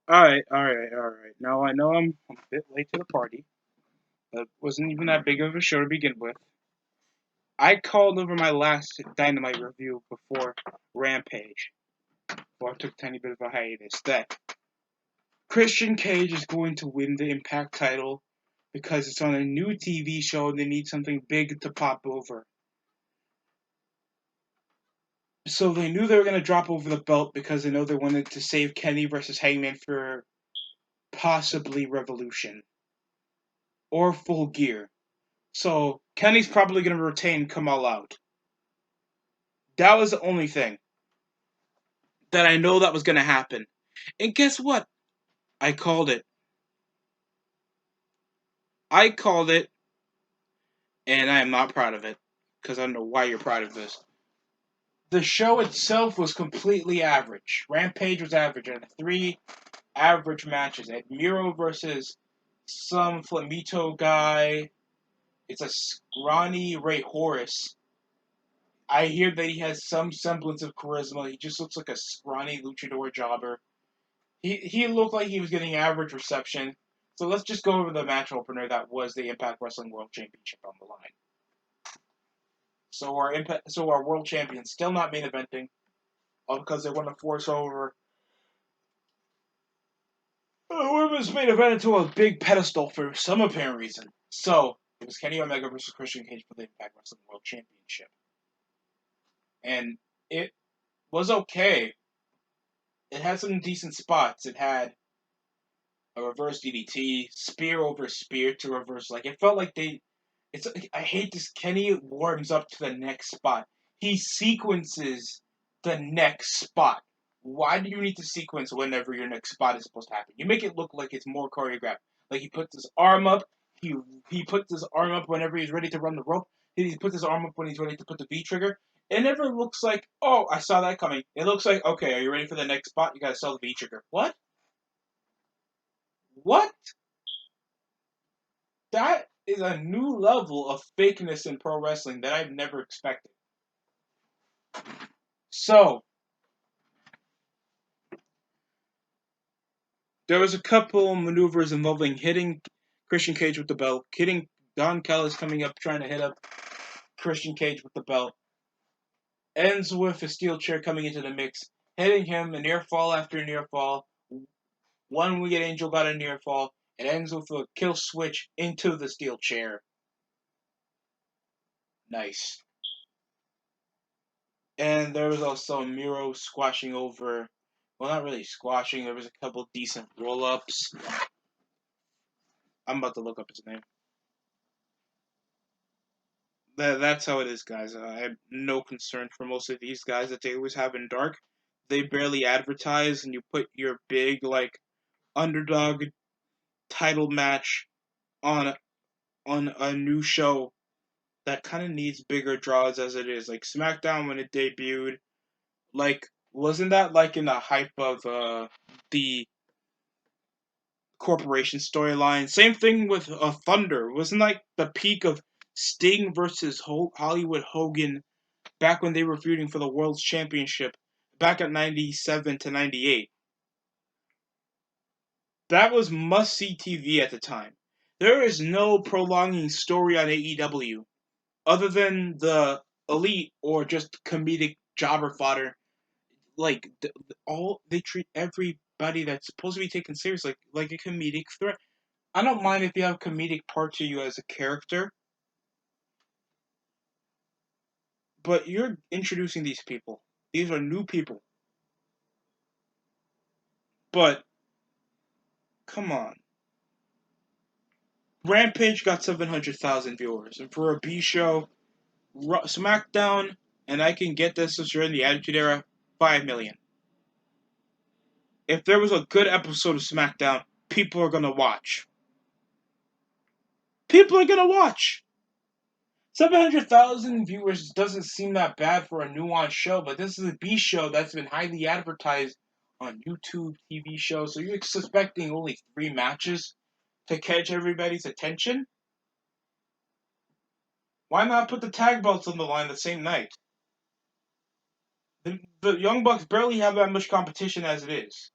Alright. Now I know I'm a bit late to the party. It wasn't even that big of a show to begin with. I called over my last Dynamite review before Rampage, before I took a tiny bit of a hiatus, that Christian Cage is going to win the Impact title because it's on a new TV show and they need something big to pop over. So they knew they were going to drop over the belt because they know they wanted to save Kenny versus Hangman for possibly Revolution or Full Gear. So Kenny's probably going to retain Come All Out. That was the only thing that I know that was going to happen. And guess what? I called it. I called it, and I am not proud of it because I don't know why you're proud of this. The show itself was completely average. Rampage was average. It had 3 average matches. It had Miro versus some Flamito guy. It's a scrawny Ray Horace. I hear that he has some semblance of charisma. He just looks like a scrawny luchador jobber. He looked like he was getting average reception. So let's just go over the match opener that was the Impact Wrestling World Championship on the line. So our world champion still not main eventing, all because they want to force over women's main event into a big pedestal for some apparent reason. So it was Kenny Omega versus Christian Cage for the Impact Wrestling World Championship, and it was okay. It had some decent spots. It had a reverse DDT, spear over spear to reverse. Like it felt like they. It's. I hate this. Kenny warms up to the next spot. He sequences the next spot. Why do you need to sequence whenever your next spot is supposed to happen? You make it look like it's more choreographed. Like he puts his arm up. He puts his arm up whenever he's ready to run the rope. He puts his arm up when he's ready to put the V trigger. It never looks like, oh, I saw that coming. It looks like, okay, are you ready for the next spot? You gotta sell the V trigger. What? What? That is a new level of fakeness in pro wrestling that I've never expected. So, there was a couple maneuvers involving hitting Christian Cage with the belt, hitting Don Callis coming up trying to hit up Christian Cage with the belt, ends with a steel chair coming into the mix, hitting him a near fall after near fall. One Winged Angel got a near fall. It ends with a kill switch into the steel chair. Nice. And there was also Miro squashing over. Well, not really squashing. There was a couple decent roll ups. I'm about to look up his name. That's how it is, guys. I have no concern for most of these guys that they always have in dark. They barely advertise, and you put your big like underdog title match on a new show that kind of needs bigger draws as it is. Like SmackDown when it debuted, like wasn't that like in the hype of the corporation storyline? Same thing with Thunder. Wasn't like the peak of Sting versus Hollywood Hogan back when they were feuding for the World's Championship back at 97 to 98. That was must-see TV at the time. There is no prolonging story on AEW other than the Elite or just comedic jobber fodder. Like all they treat everybody that's supposed to be taken serious like a comedic threat. I don't mind if you have comedic part to you as a character, but you're introducing these people. These are new people. But come on. Rampage got 700,000 viewers, and for a B show, SmackDown, and I can get this since you're in the Attitude Era, 5 million. If there was a good episode of SmackDown, people are gonna watch. People are gonna watch. 700,000 viewers doesn't seem that bad for a nuanced show, but this is a B show that's been highly advertised on YouTube TV shows, so you're expecting only 3 matches to catch everybody's attention? Why not put the tag belts on the line the same night? The Young Bucks barely have that much competition as it is.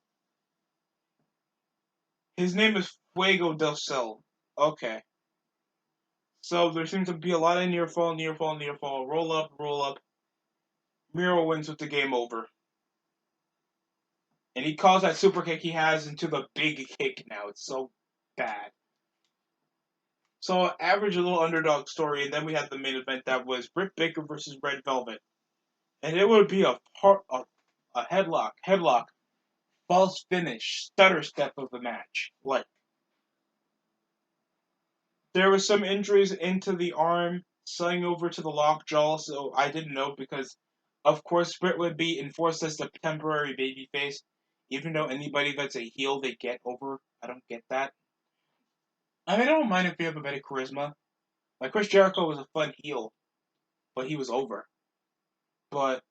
His name is Fuego del Sol. Okay. So there seems to be a lot of near fall, roll up. Miro wins with the game over. And he calls that super kick he has into the big kick now. It's so bad. So average a little underdog story, and then we had the main event that was Britt Baker versus Red Velvet. And it would be a headlock, false finish, stutter step of the match. Like, there was some injuries into the arm, sliding over to the lockjaw, so I didn't know because, of course, Britt would be enforced as the temporary babyface, even though anybody that's a heel they get over. I don't get that. I mean, I don't mind if you have a bit of charisma. Like, Chris Jericho was a fun heel, but he was over. But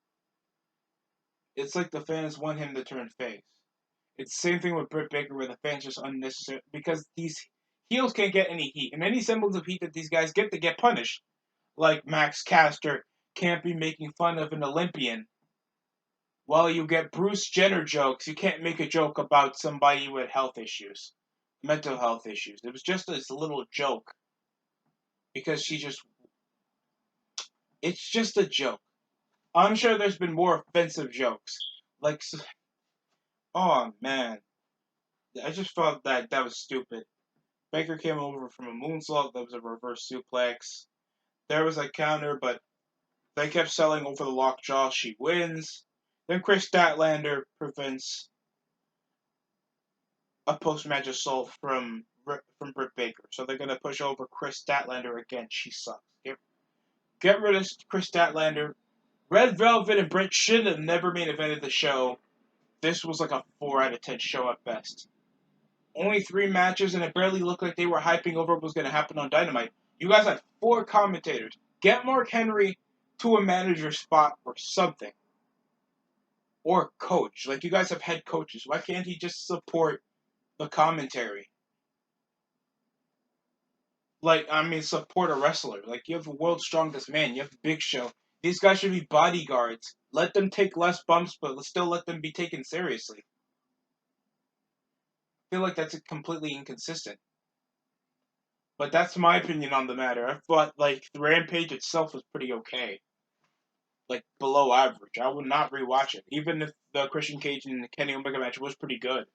it's like the fans want him to turn face. It's the same thing with Britt Baker, where the fans just unnecessary because these heels can't get any heat, and any semblance of heat that these guys get, they get punished. Like Max Caster can't be making fun of an Olympian. While you get Bruce Jenner jokes, you can't make a joke about somebody with health issues, mental health issues. It was just this little joke because it's just a joke. I'm sure there's been more offensive jokes. Like, oh man, I just felt that was stupid. Baker came over from a moonsault that was a reverse suplex. There was a counter, but they kept selling over the lockjaw. She wins. Then Chris Statlander prevents a post-match assault from Britt Baker. So they're going to push over Chris Statlander again. She sucks. Get rid of Chris Statlander. Red Velvet and Britt should have never main evented the show. This was like a 4 out of 10 show at best. Only 3 matches, and it barely looked like they were hyping over what was going to happen on Dynamite. You guys had 4 commentators. Get Mark Henry to a manager spot or something. Or coach. Like, you guys have head coaches. Why can't he just support the commentary? Like, I mean, support a wrestler. Like, you have the world's strongest man. You have the Big Show. These guys should be bodyguards. Let them take less bumps, but still let them be taken seriously. I feel like that's completely inconsistent. But that's my opinion on the matter. I thought, like, the Rampage itself was pretty okay. Like, below average. I would not rewatch it. Even if the Christian Cage and Kenny Omega match was pretty good.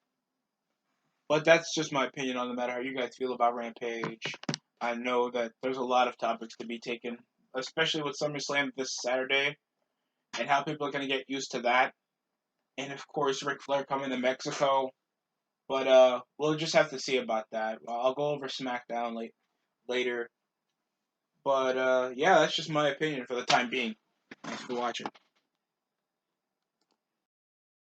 But that's just my opinion on the matter. How you guys feel about Rampage. I know that there's a lot of topics to be taken, especially with SummerSlam this Saturday, and how people are going to get used to that. And, of course, Ric Flair coming to Mexico. But we'll just have to see about that. I'll go over SmackDown later. But yeah, that's just my opinion for the time being. Thanks for watching.